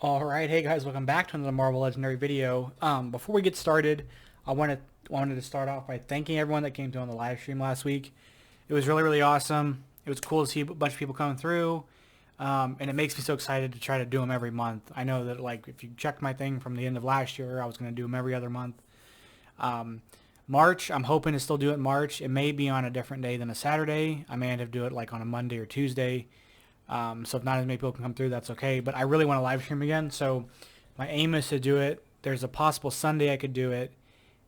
Alright, hey guys, welcome back to another Marvel Legendary video. Before we get started, I wanted to start off by thanking everyone that came to on the live stream last week. It was really awesome. It was cool to see a bunch of people coming through, and it makes me so excited to try to do them every month. I know that, like, if you checked my thing from the end of last year, I was going to do them every other month. March, I'm hoping to still do it in March. It may be on a different day than a Saturday. I may have to do it like on a Monday or Tuesday. So if not as many people can come through, that's okay. But I really want to live stream again. So my aim is to do it. There's a possible Sunday I could do it.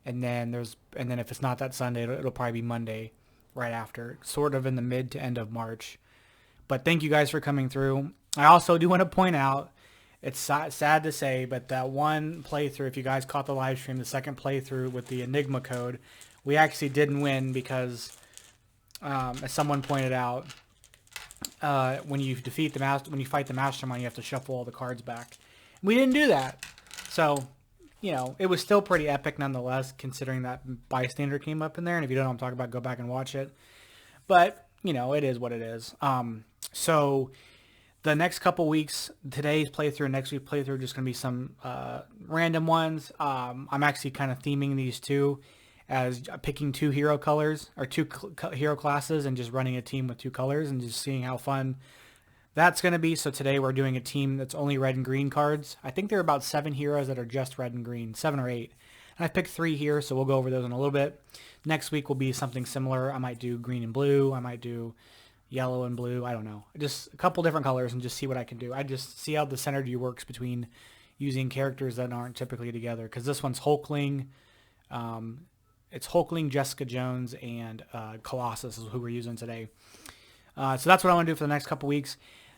And then if it's not that Sunday, it'll probably be Monday right after, sort of in the mid to end of March. But thank you guys for coming through. I also do want to point out, it's sad to say, but that one playthrough, if you guys caught the live stream, the second playthrough with the Enigma code, we actually didn't win because, as someone pointed out, when you fight the Mastermind, you have to shuffle all the cards back. We didn't do that, so it was still pretty epic nonetheless, considering that bystander came up in there. And if you don't know what I'm talking about, go back and watch it. But it is what it is. So the next couple weeks, today's playthrough and next week's playthrough, are just gonna be some random ones. I'm actually kind of theming these two as picking two hero colors or two hero classes and just running a team with two colors and just seeing how fun that's going to be. So today we're doing a team that's only red and green cards. I think there are about 7 heroes that are just red and green, 7 or 8. And I've picked 3 here, so we'll go over those in a little bit. Next week will be something similar. I might do green and blue. I might do yellow and blue. I don't know. Just a couple different colors and just see what I can do. I just see how the synergy works between using characters that aren't typically together. Because this one's Hulkling. It's Hulkling, Jessica Jones, and Colossus is who we're using today. So that's what I want to do for the next couple weeks.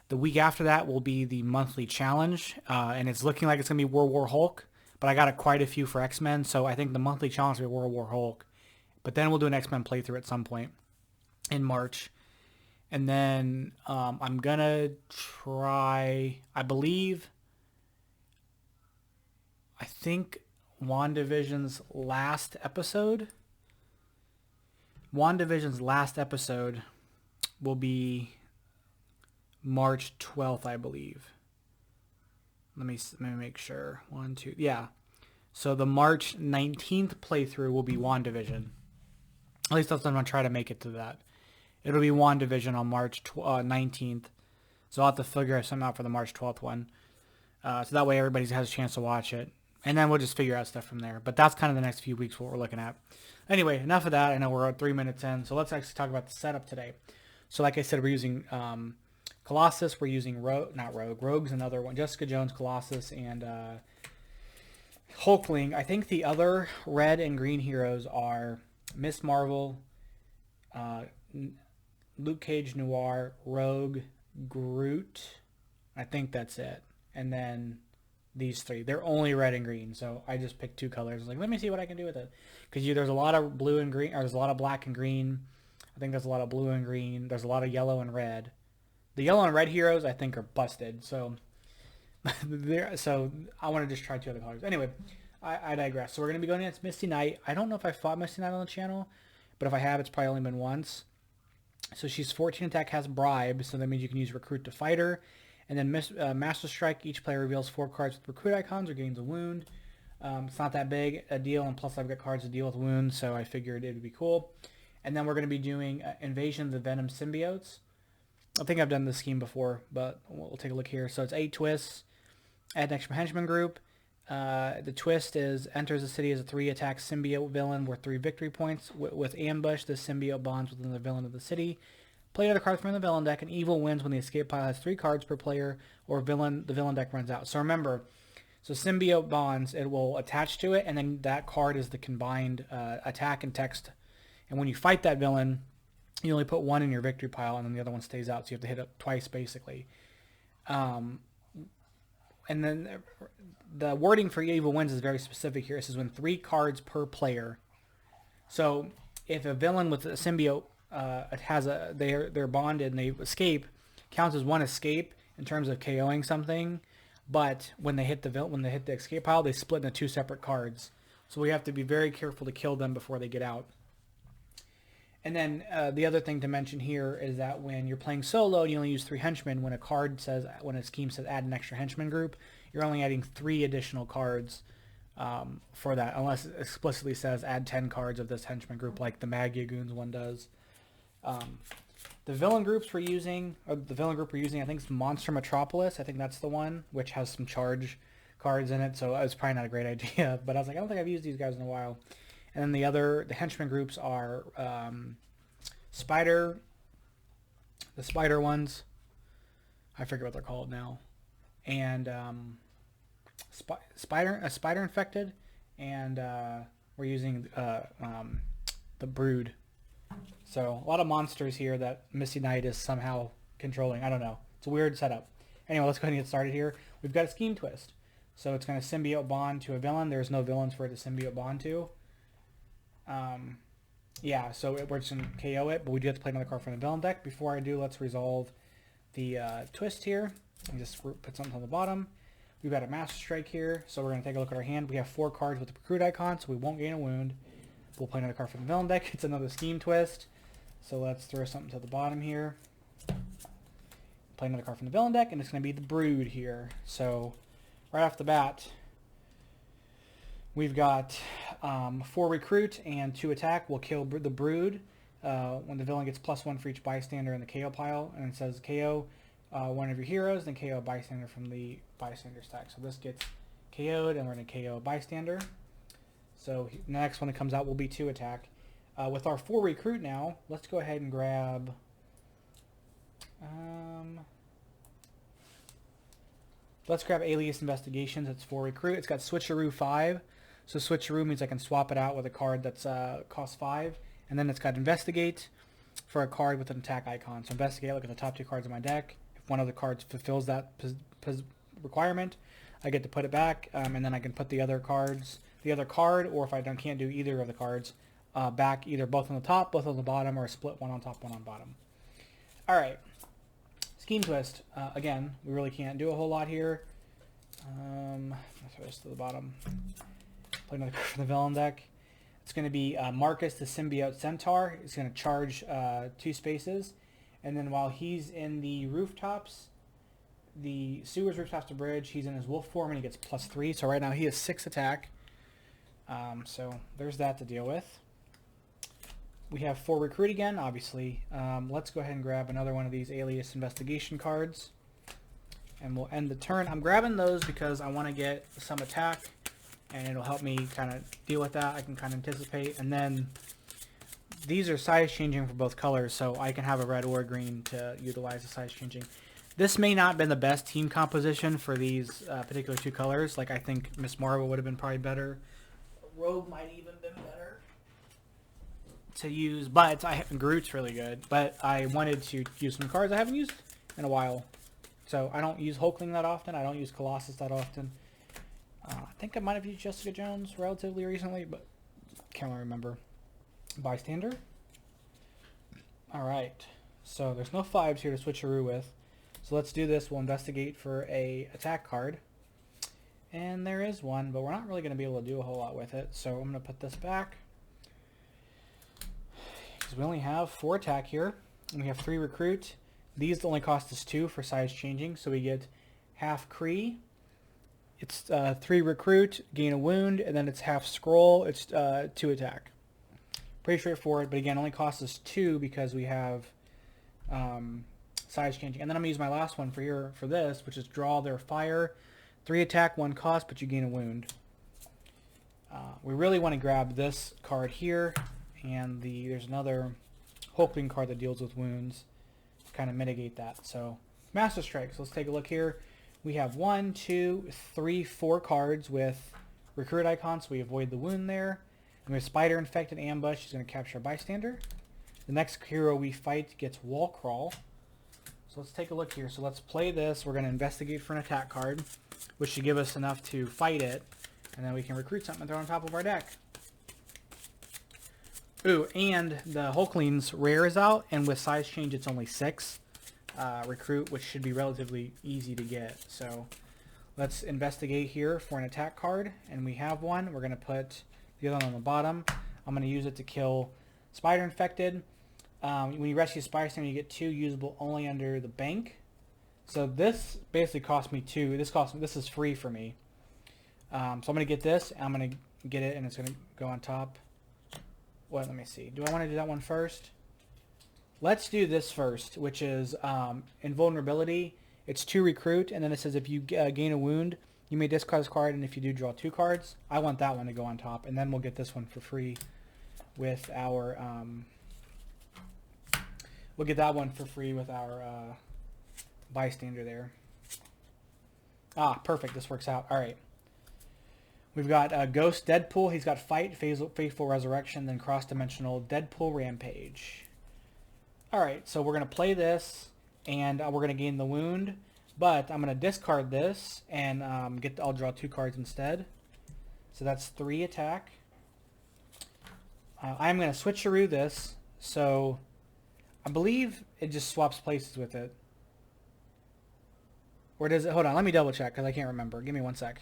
The week after that will be the monthly challenge, and it's looking like it's going to be World War Hulk, but I got quite a few for X-Men, so I think the monthly challenge will be World War Hulk. But then we'll do an X-Men playthrough at some point in March. And then I'm going to try, I think WandaVision's last episode will be March 12th, I believe. Let me make sure. 1, 2, yeah. So the March 19th playthrough will be WandaVision. At least that's what I'm going to try to make it to that. It'll be WandaVision on March 19th. So I'll have to figure something out for the March 12th one. So that way everybody has a chance to watch it. And then we'll just figure out stuff from there. But that's kind of the next few weeks what we're looking at. Anyway, enough of that. I know we're at 3 minutes in. So let's actually talk about the setup today. So like I said, we're using Colossus. We're using Rogue's another one. Jessica Jones, Colossus, and Hulkling. I think the other red and green heroes are Miss Marvel, Luke Cage Noir, Rogue, Groot. I think that's it. And then these 3. They're only red and green, so I just picked 2 colors. Like, let me see what I can do with it. Because there's a lot of blue and green, or there's a lot of black and green. I think there's a lot of blue and green. There's a lot of yellow and red. The yellow and red heroes, I think, are busted. So, so I want to just try 2 other colors. Anyway, I digress. So we're going to be going against Misty Knight. I don't know if I fought Misty Knight on the channel, but if I have, it's probably only been once. So she's 14 attack, has bribe, so that means you can use recruit to fight her. And then Master Strike, each player reveals 4 cards with recruit icons or gains a wound. It's not that big a deal, and plus I've got cards to deal with wounds, so I figured it would be cool. And then we're going to be doing Invasion of the Venom Symbiotes. I think I've done this scheme before, but we'll take a look here. So it's 8 twists. Add an extra henchman group. The twist is enters the city as a 3-attack symbiote villain worth 3 victory points. With ambush, the symbiote bonds within the villain of the city. Play another card from the villain deck, and evil wins when the escape pile has 3 cards per player or the villain deck runs out. So remember, symbiote bonds, it will attach to it, and then that card is the combined attack and text. And when you fight that villain, you only put 1 in your victory pile, and then the other one stays out, so you have to hit it twice, basically. And then the wording for evil wins is very specific here. It says when 3 cards per player. So if a villain with a symbiote they're bonded and they escape, counts as 1 escape in terms of KOing something, but when they hit the escape pile, they split into 2 separate cards. So we have to be very careful to kill them before they get out. And then the other thing to mention here is that when you're playing solo, you only use 3 henchmen. When a scheme says add an extra henchman group, you're only adding 3 additional cards for that, unless it explicitly says add 10 cards of this henchman group, like the Magia Goons one does. The villain group we're using, I think it's Monster Metropolis. I think that's the one, which has some charge cards in it, so it was probably not a great idea. But I was like, I don't think I've used these guys in a while. And then the henchman groups are the spider ones. I forget what they're called now. And spider infected, and we're using the brood. So a lot of monsters here that Misty Knight is somehow controlling. I don't know. It's a weird setup. Anyway, let's go ahead and get started here. We've got a scheme twist. So it's going to symbiote bond to a villain. There's no villains for it to symbiote bond to. Yeah, so we're just going to KO it, but we do have to play another card from the villain deck. Before I do, let's resolve the twist here. And just put something on the bottom. We've got a Master Strike here, so we're going to take a look at our hand. We have 4 cards with the recruit icon, so we won't gain a wound. We'll play another card from the villain deck. It's another scheme twist. So let's throw something to the bottom here. Play another card from the villain deck, and it's going to be the brood here. So right off the bat, we've got 4 recruit and 2 attack. We'll kill the brood when the villain gets +1 for each bystander in the KO pile, and it says KO one of your heroes, then KO a bystander from the bystander stack. So this gets KO'd, and we're going to KO a bystander. So the next one that comes out will be 2 attack. With our 4 recruit now, let's go ahead and grab... let's grab Alias Investigations. It's 4 recruit. It's got Switcheroo 5. So Switcheroo means I can swap it out with a card that's costs 5. And then it's got Investigate for a card with an attack icon. So Investigate, look at the top 2 cards in my deck. If one of the cards fulfills that requirement, I get to put it back, and then I can put the other card, or if I can't do either of the cards, back, either both on the top, both on the bottom, or split one on top, one on bottom. All right. Scheme twist. Again, we really can't do a whole lot here. Let's throw this to the bottom. Play another card from the villain deck. It's going to be Marcus the Symbiote Centaur. It's going to charge 2 spaces. And then while he's in the rooftops, the sewers, rooftops to bridge, he's in his wolf form and he gets +3. So right now he has 6 attack. So there's that to deal with. We have 4 recruit again, obviously. Let's go ahead and grab another one of these Alias Investigation cards. And we'll end the turn. I'm grabbing those because I want to get some attack, and it'll help me kind of deal with that. I can kind of anticipate. And then these are size changing for both colors, so I can have a red or a green to utilize the size changing. This may not have been the best team composition for these particular 2 colors. Like, I think Miss Marvel would have been probably better. Rogue might even been better to use, but Groot's really good. But I wanted to use some cards I haven't used in a while. So I don't use Hulkling that often. I don't use Colossus that often. I think I might have used Jessica Jones relatively recently, but can't really remember. Bystander. All right. So there's no 5s here to switcheroo with. So let's do this. We'll investigate for a attack card. And there is one, but we're not really going to be able to do a whole lot with it. So I'm going to put this back. Because we only have 4 attack here. And we have 3 recruit. These only cost us 2 for size changing. So we get half Kree. It's 3 recruit, gain a wound, and then it's half scroll. It's 2 attack. Pretty straightforward, but again, only costs us 2 because we have size changing. And then I'm going to use my last one for this, which is draw their fire. 3 attack, 1 cost, but you gain a wound. We really want to grab this card here, and there's another Hulkling card that deals with wounds to kind of mitigate that. So Master Strike. So let's take a look here. We have 1, 2, 3, 4 cards with recruit icons, so we avoid the wound there. And we have Spider Infected Ambush. He's going to capture a bystander. The next hero we fight gets Wall Crawl. So let's take a look here. So let's play this. We're going to investigate for an attack card, which should give us enough to fight it. And then we can recruit something and throw on top of our deck. Ooh, and the Hulkling's rare is out, and with size change it's only 6 recruit, which should be relatively easy to get. So let's investigate here for an attack card, and we have one. We're going to put the other one on the bottom. I'm going to use it to kill Spider Infected. When you rescue Spider Stamina, you get 2 usable only under the bank. So this basically cost me 2. This is free for me. So I'm gonna get this. I'm gonna get it, and it's gonna go on top. What? Let me see. Do I want to do that one first? Let's do this first, which is Invulnerability. It's 2 recruit, and then it says if you gain a wound, you may discard this card, and if you do, draw 2 cards. I want that one to go on top, and then we'll get this one for free with our... we'll get that one for free with our bystander there. Ah, perfect. This works out. All right. We've got Ghost Deadpool. He's got Fight, Faithful Resurrection, then Cross-Dimensional Deadpool Rampage. Alright, so we're going to play this, and we're going to gain the wound, but I'm going to discard this, and I'll draw 2 cards instead. So that's 3 attack. I'm going to switcheroo this, so I believe it just swaps places with it. Or does it? Hold on, let me double check, because I can't remember. Give me 1 sec.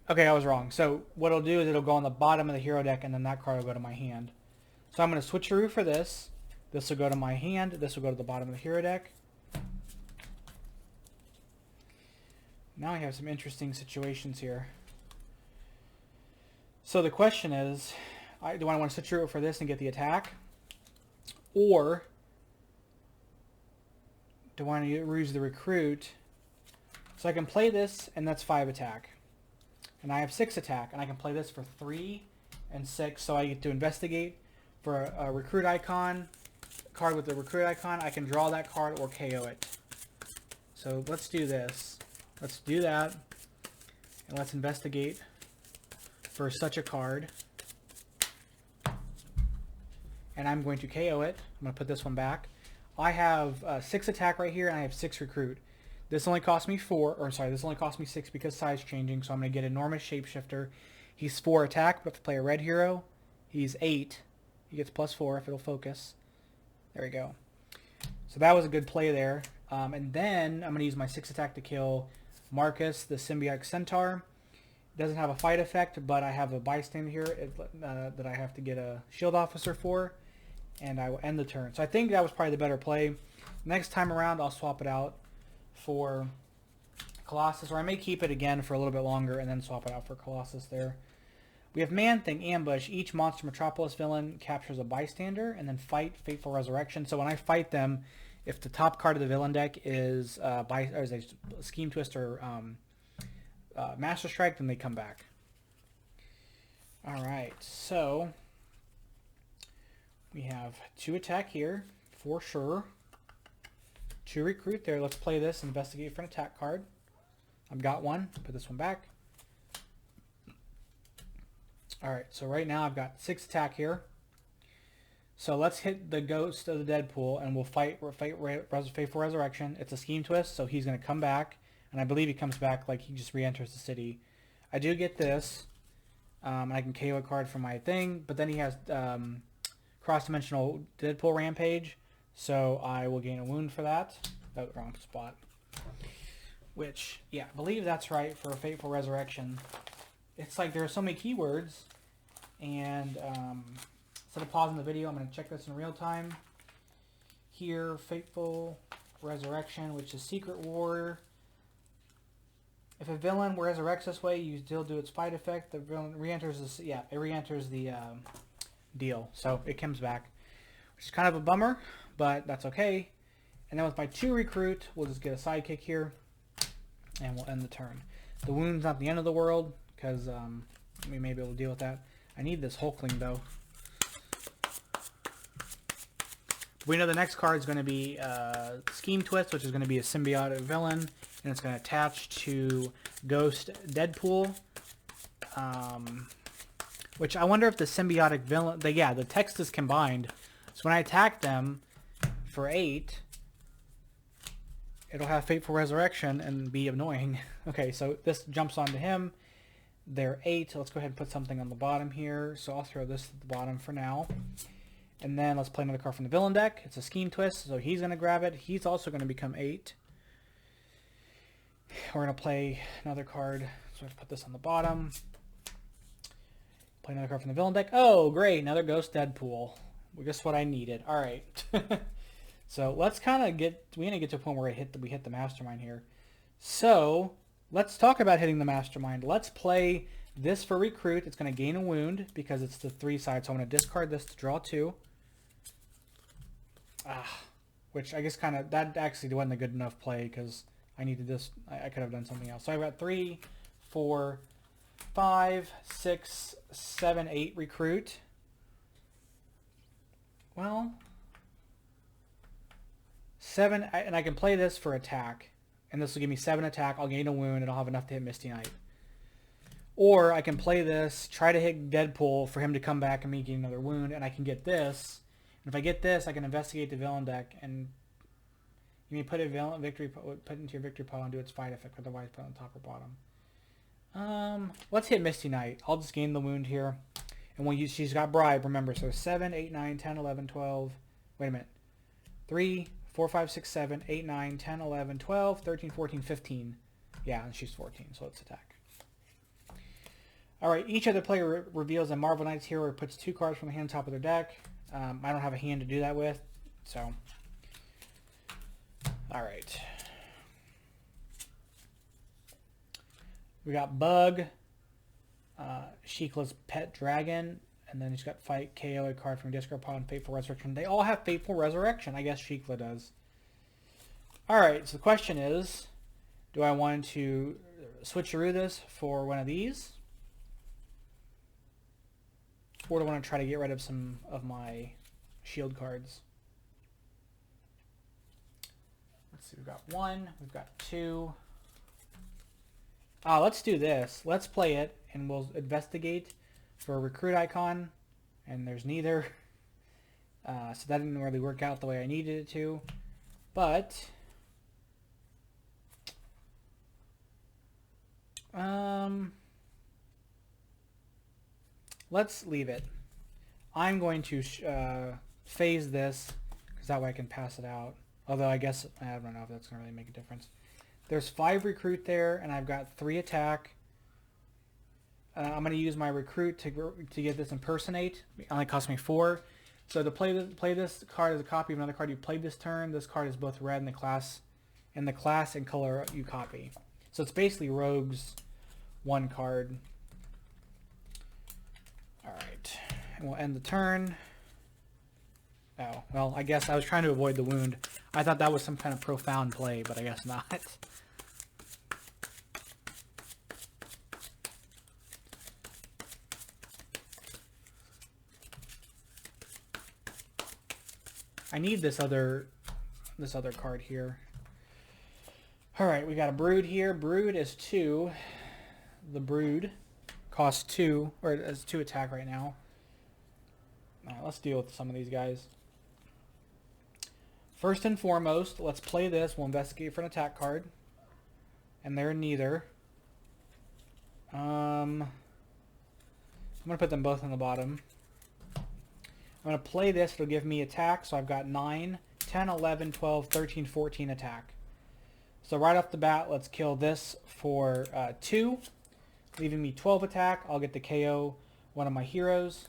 Okay, I was wrong. So what it'll do is it'll go on the bottom of the hero deck, and then that card will go to my hand. So I'm going to switcheroo for this. This will go to my hand. This will go to the bottom of the hero deck. Now I have some interesting situations here. So the question is, do I want to switcheroo for this and get the attack? Or do I want to use the recruit? So I can play this, and that's 5 attack. And I have 6 attack, and I can play this for 3 and 6, so I get to investigate for a recruit icon, card with the recruit icon. I can draw that card or KO it. So let's do this. Let's do that, and let's investigate for such a card. And I'm going to KO it. I'm going to put this one back. I have 6 attack right here, and I have 6 recruit. This only cost me 4, or sorry, this only cost me 6 because size changing, so I'm going to get Enormous Shapeshifter. He's 4 attack, but if I play a red hero, he's 8. He gets +4 if it'll focus. There we go. So that was a good play there. And then I'm going to use my 6 attack to kill Marcus, the Symbiotic Centaur. It doesn't have a fight effect, but I have a bystander here that I have to get a shield officer for, and I will end the turn. So I think that was probably the better play. Next time around, I'll swap it out for Colossus, or I may keep it again for a little bit longer and then swap it out for Colossus there. We have Man-Thing, Ambush. Each monster Metropolis villain captures a bystander, and then Fight, Fateful Resurrection. So when I fight them, if the top card of the villain deck is a Scheme Twist or Master Strike, then they come back. Alright, so we have 2 attack here, for sure. 2 recruit there. Let's play this, investigate for an attack card. I've got one. Put this one back. Alright, so right now I've got 6 attack here. So let's hit the Ghost of the Deadpool, and we'll fight Faithful Resurrection. It's a Scheme Twist, so he's going to come back. And I believe he comes back like he just re-enters the city. I do get this. And I can KO a card from my thing. But then he has Cross-Dimensional Deadpool Rampage. So I will gain a wound for that. Oh, wrong spot. Which, yeah, I believe that's right for a Fateful Resurrection. It's like there are so many keywords. And instead of pausing the video, I'm going to check this in real time. Here, Fateful Resurrection, which is Secret Warrior. If a villain resurrects this way, you still do its fight effect. The villain re-enters this. Yeah, it re-enters the deal. So it comes back, which is kind of a bummer, but that's okay. And then with my 2 recruit, we'll just get a sidekick here, and we'll end the turn. The wound's not the end of the world, because we may be able to deal with that. I need this Hulkling, though. We know the next card is going to be Scheme Twist, which is going to be a symbiotic villain, and it's going to attach to Ghost Deadpool. Which I wonder if the symbiotic villain... yeah, the text is combined. So when I attack them for 8, it'll have Fateful Resurrection and be annoying. Okay, so this jumps onto him. They're 8. Let's go ahead and put something on the bottom here. So I'll throw this at the bottom for now. And then let's play another card from the villain deck. It's a Scheme Twist, so he's going to grab it. He's also going to become 8. We're going to play another card. So I have to put this on the bottom. Play another card from the villain deck. Oh, great. Another Ghost Deadpool. Well, guess what I needed. All right. So let's kind of we're going to get to a point where we hit the Mastermind here. So let's talk about hitting the Mastermind. Let's play this for Recruit. It's going to gain a wound because it's the 3 side. So I'm going to discard this to draw 2. Which I guess that actually wasn't a good enough play because I needed this. I could have done something else. So I've got 3, 4, 5, 6, 7, 8 Recruit. Well, 7, and I can play this for attack. And this will give me 7 attack. I'll gain a wound, and I'll have enough to hit Misty Knight. Or I can play this, try to hit Deadpool for him to come back and me gain another wound, and I can get this. And if I get this, I can investigate the villain deck, and you may put it into your victory pile and do its fight effect, otherwise put it on top or bottom. Let's hit Misty Knight. I'll just gain the wound here. And she's got bribe, remember, so 7, 8, 9, 10, 11, 12. Wait a minute. 3, 4, 5, 6, 7, 8, 9, 10, 11, 12, 13, 14, 15. Yeah, and she's 14, so let's attack. Alright, each other player reveals a Marvel Knights hero or puts 2 cards from the hand top of their deck. I don't have a hand to do that with, so. Alright. We got Bug, Sheikla's Pet Dragon, and then he's got Fight, KO, a card from discard pile, and Fateful Resurrection. They all have Fateful Resurrection. I guess Sheikla does. Alright, so the question is, do I want to switcheroo this for one of these? Or do I want to try to get rid of some of my shield cards? Let's see, we've got 1, we've got 2. Let's do this. Let's play it, and we'll investigate for a recruit icon, and there's neither. So that didn't really work out the way I needed it to. But let's leave it. I'm going to phase this, because that way I can pass it out. Although I guess, I don't know if that's going to really make a difference. There's 5 recruit there, and I've got 3 attack. I'm going to use my recruit to get this impersonate. It only cost me 4. So to play this card as a copy of another card you played this turn, this card is both red in the class and color you copy. So it's basically Rogue's 1 card. Alright, and we'll end the turn. Oh, well, I guess I was trying to avoid the wound. I thought that was some kind of profound play, but I guess not. I need this other card here. Alright, we got a Brood here. Brood is 2. The Brood costs 2, or it has 2 attack right now. Alright, let's deal with some of these guys. First and foremost, let's play this. We'll investigate for an attack card. And they're neither. I'm going to put them both on the bottom. I'm going to play this. It'll give me attack. So I've got 9, 10, 11, 12, 13, 14 attack. So right off the bat, let's kill this for 2. Leaving me 12 attack. I'll get to KO one of my heroes.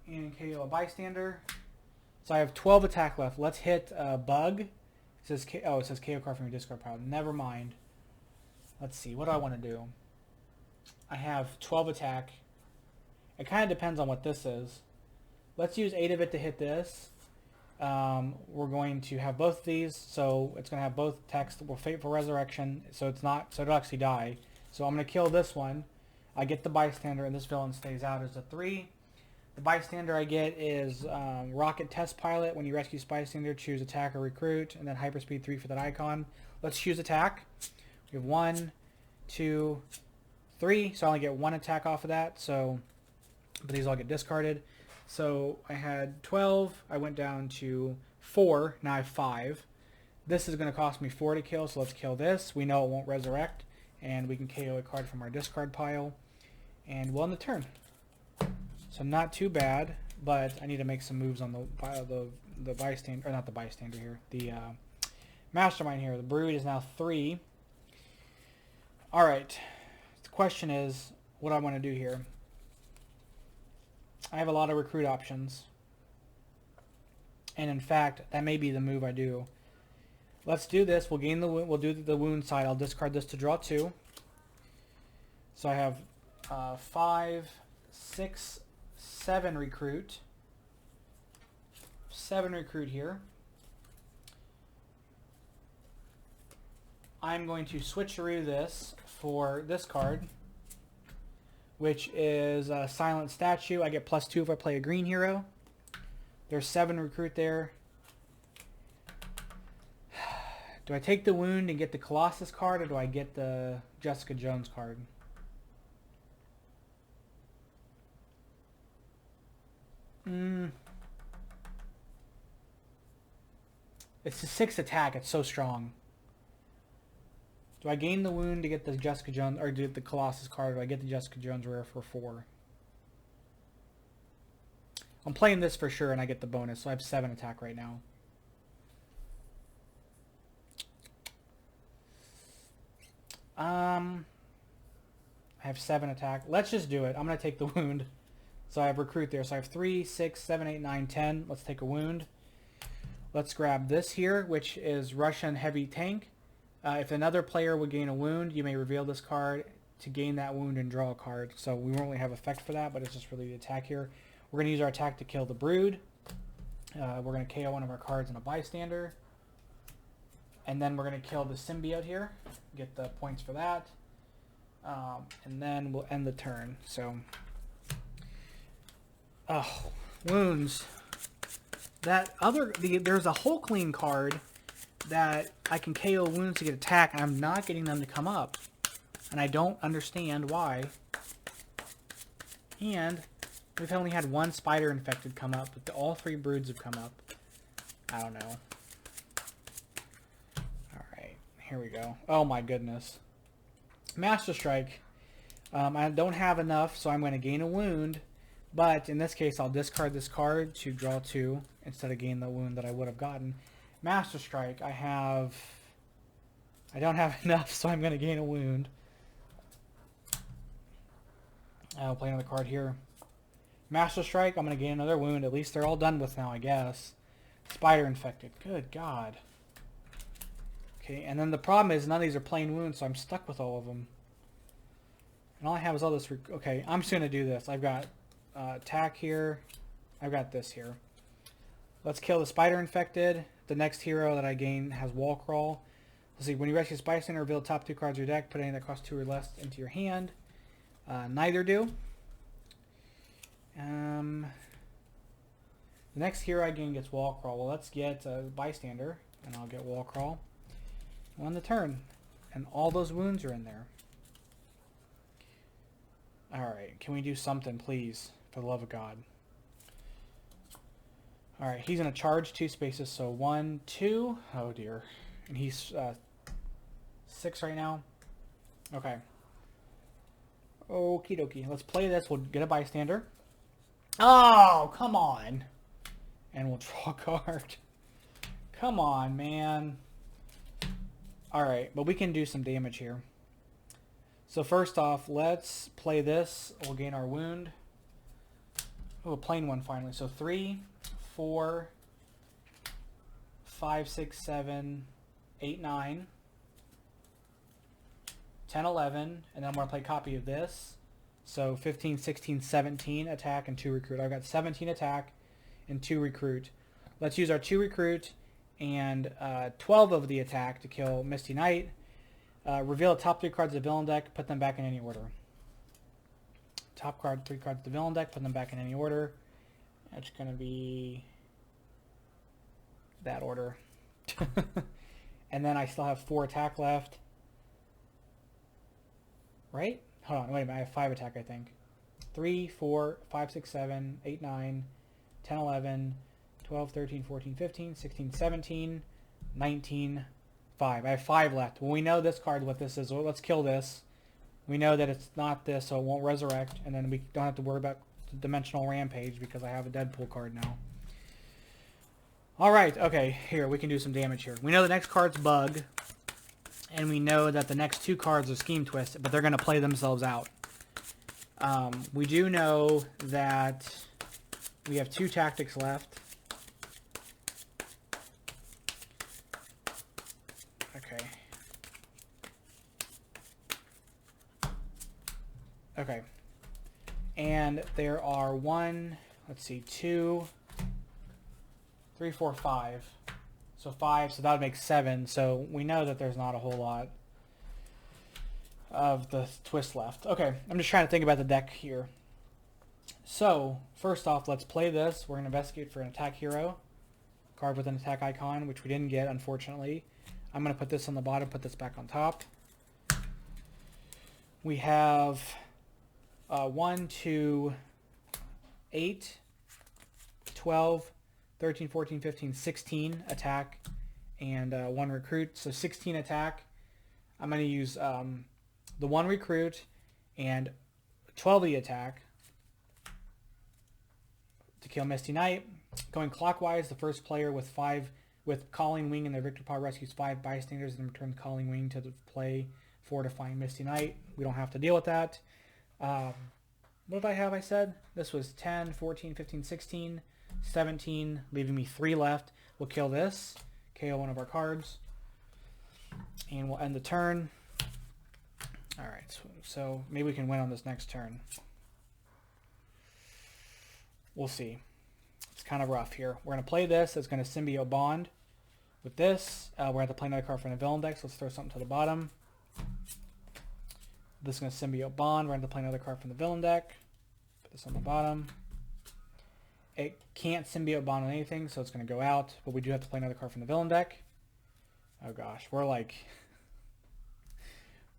And KO a bystander. So I have 12 attack left. Let's hit Bug. It says it says KO card from your discard pile. Never mind. Let's see. What do I want to do? I have 12 attack. It kind of depends on what this is. Let's use 8 of it to hit this. We're going to have both of these, so it's going to have both text. We'll Fateful Resurrection, so it'll actually die. So I'm going to kill this one. I get the bystander, and this villain stays out as a 3. The bystander I get is Rocket Test Pilot. When you rescue bystander, choose attack or recruit, and then hyperspeed 3 for that icon. Let's choose attack. We have 1, 2, 3, so I only get 1 attack off of that. So, but these all get discarded. So I had 12. I went down to 4. Now I have 5. This is going to cost me 4 to kill, so let's kill this. We know it won't resurrect, and we can KO a card from our discard pile, and we'll end the turn. So not too bad, but I need to make some moves on the bystander, or not the bystander here, the Mastermind here. The Brood is now 3. All right. The question is, what do I want to do here? I have a lot of recruit options. And in fact, that may be the move I do. Let's do this. We'll gain the we'll do the wound side. I'll discard this to draw 2. So I have 5, 6, 7 recruit. 7 recruit here. I'm going to switcheroo this for this card, which is a Silent Statue. I get +2 if I play a green hero. There's 7 recruit there. Do I take the wound and get the Colossus card, or do I get the Jessica Jones card? It's a 6 attack. It's so strong. Do I gain the wound to get the Jessica Jones, or do the Colossus card? Or do I get the Jessica Jones rare for 4? I'm playing this for sure, and I get the bonus, so I have 7 attack right now. I have 7 attack. Let's just do it. I'm going to take the wound. So I have recruit there. So I have 3, 6, 7, 8, 9, 10. Let's take a wound. Let's grab this here, which is Russian Heavy Tank. If another player would gain a wound, you may reveal this card to gain that wound and draw a card. So we won't really have effect for that, but it's just really the attack here. We're going to use our attack to kill the Brood. We're going to KO one of our cards and a bystander. And then we're going to kill the symbiote here. Get the points for that. And then we'll end the turn. So, oh, wounds. There's a Hulkling card that I can KO wounds to get attack, and I'm not getting them to come up. And I don't understand why. And we've only had 1 spider infected come up, but all 3 broods have come up. I don't know. Alright, here we go. Oh my goodness. Master Strike. I don't have enough, so I'm going to gain a wound. But in this case, I'll discard this card to draw 2 instead of gain the wound that I would have gotten. Master Strike, I don't have enough, so I'm going to gain a wound. I'll play another card here. Master Strike, I'm going to gain another wound. At least they're all done with now, I guess. Spider infected. Good God. Okay, and then the problem is none of these are plain wounds, so I'm stuck with all of them. And all I have is all this... Okay, I'm just going to do this. I've got attack here. I've got this here. Let's kill the spider infected. The next hero that I gain has wall crawl. Let's see. When you rescue Spider Center, reveal the top 2 cards of your deck. Put any that cost 2 or less into your hand. Neither do. The next hero I gain gets wall crawl. Well, let's get a bystander, and I'll get wall crawl. On the turn, and all those wounds are in there. All right, can we do something, please, for the love of God? All right, he's going to charge 2 spaces, so 1, 2. Oh, dear. And he's 6 right now. Okay. Okie dokie. Let's play this. We'll get a bystander. Oh, come on. And we'll draw a card. Come on, man. All right, but we can do some damage here. So first off, let's play this. We'll gain our wound. Oh, a plain one finally. So 3, 4, 5, 6, 7, 8, 9, 10, 11, and then I'm going to play a copy of this. So 15, 16, 17 attack and 2 recruit. I've got 17 attack and 2 recruit. Let's use our 2 recruit and 12 of the attack to kill Misty Knight. Reveal the top 3 cards of the villain deck, put them back in any order. Top 3 cards of the villain deck, put them back in any order. That's going to be that order. And then I still have 4 attack left. Right? Hold on, wait a minute, I have 5 attack, I think. 3, 4, 5, 6, 7, 8, 9, 10, 11, 12, 13, 14, 15, 16, 17, 19, 5. I have 5 left. Well, we know this card, what this is. Well, let's kill this. We know that it's not this, so it won't resurrect. And then we don't have to worry about the Dimensional Rampage because I have a Deadpool card now. Alright, okay. Here, we can do some damage here. We know the next card's Bug. And we know that the next 2 cards are Scheme Twist, but they're going to play themselves out. We do know that we have 2 tactics left. Okay. And there are 1, let's see, 2, 3, 4, 5. So 5, so that would make 7. So we know that there's not a whole lot of the twist left. Okay, I'm just trying to think about the deck here. So, first off, let's play this. We're going to investigate for an attack hero. Card with an attack icon, which we didn't get, unfortunately. I'm going to put this on the bottom, put this back on top. We have 1, 2, 8, 12, 13, 14, 15, 16 attack, and 1 recruit. So 16 attack. I'm going to use the 1 recruit and 12 of the attack to kill Misty Knight. Going clockwise, the first player with Calling Wing and their Victor Pod rescues 5 bystanders and returns Calling Wing to the play for to find Misty Knight. We don't have to deal with that. What did I have? I said this was 10, 14, 15, 16, 17, leaving me 3 left. We'll kill this, KO one of our cards, and we'll end the turn. All right, so maybe we can win on this next turn. We'll see. It's kind of rough here. We're going to play this. It's going to symbiote bond with this. We're going to play another card from the villain deck, so let's throw something to the bottom. This is going to symbiote bond. We're going to play another card from the villain deck. Put this on the bottom. It can't symbiote bond on anything, so it's going to go out. But we do have to play another card from the villain deck. Oh gosh, we're like...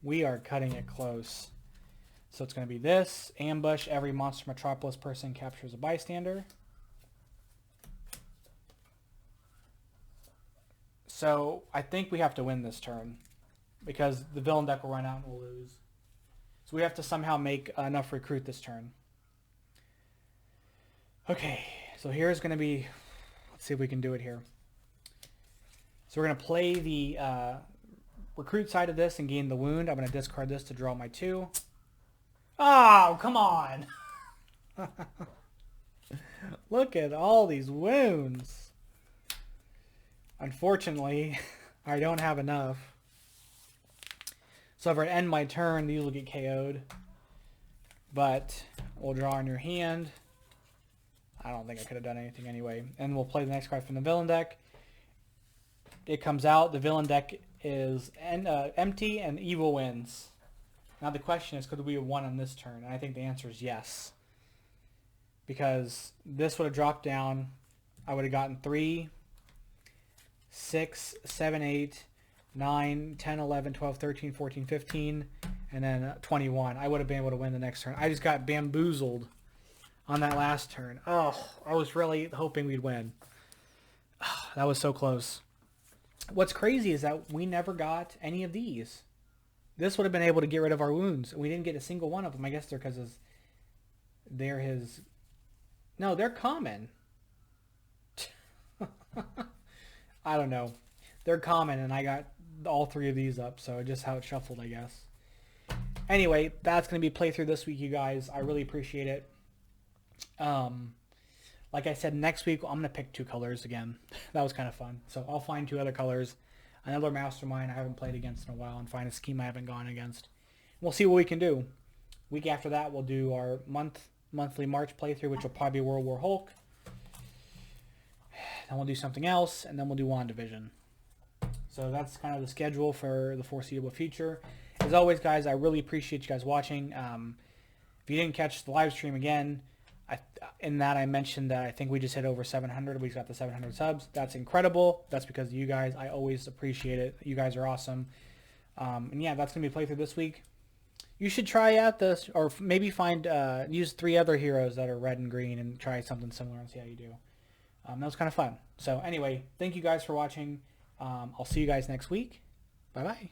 we are cutting it close. So it's going to be this. Ambush. Every monster Metropolis person captures a bystander. So I think we have to win this turn, because the villain deck will run out and we'll lose. So we have to somehow make enough recruit this turn. Okay, so here's going to be... let's see if we can do it here. So we're going to play the recruit side of this and gain the wound. I'm going to discard this to draw my 2. Oh, come on! Look at all these wounds. Unfortunately, I don't have enough. So if I end my turn, these will get KO'd. But we'll draw on your hand. I don't think I could have done anything anyway. And we'll play the next card from the villain deck. It comes out. The villain deck is empty and evil wins. Now the question is, could we have won on this turn? And I think the answer is yes. Because this would have dropped down. I would have gotten 3, 6, 7, 8, 9, 10, 11, 12, 13, 14, 15, and then 21. I would have been able to win the next turn. I just got bamboozled on that last turn. Oh, I was really hoping we'd win. Oh, that was so close. What's crazy is that we never got any of these. This would have been able to get rid of our wounds. We didn't get a single one of them. I guess they're because they're his... no, they're common. I don't know. They're common, and I got all 3 of these up, so just how it shuffled, I guess. Anyway, that's going to be playthrough this week, you guys. I really appreciate it. Like I said, next week I'm going to pick 2 colors again. That was kind of fun. So I'll find 2 other colors. Another Mastermind I haven't played against in a while, and find a scheme I haven't gone against. We'll see what we can do. Week after that, we'll do our monthly March playthrough, which will probably be World War Hulk. Then we'll do something else, and then we'll do WandaVision. So that's kind of the schedule for the foreseeable future. As always, guys, I really appreciate you guys watching. If you didn't catch the live stream again, in that I mentioned that I think we just hit over 700. We got the 700 subs. That's incredible. That's because of you guys. I always appreciate it. You guys are awesome. And yeah, that's going to be playthrough this week. You should try out this, or maybe find, use 3 other heroes that are red and green and try something similar and see how you do. That was kind of fun. So anyway, thank you guys for watching. I'll see you guys next week. Bye-bye.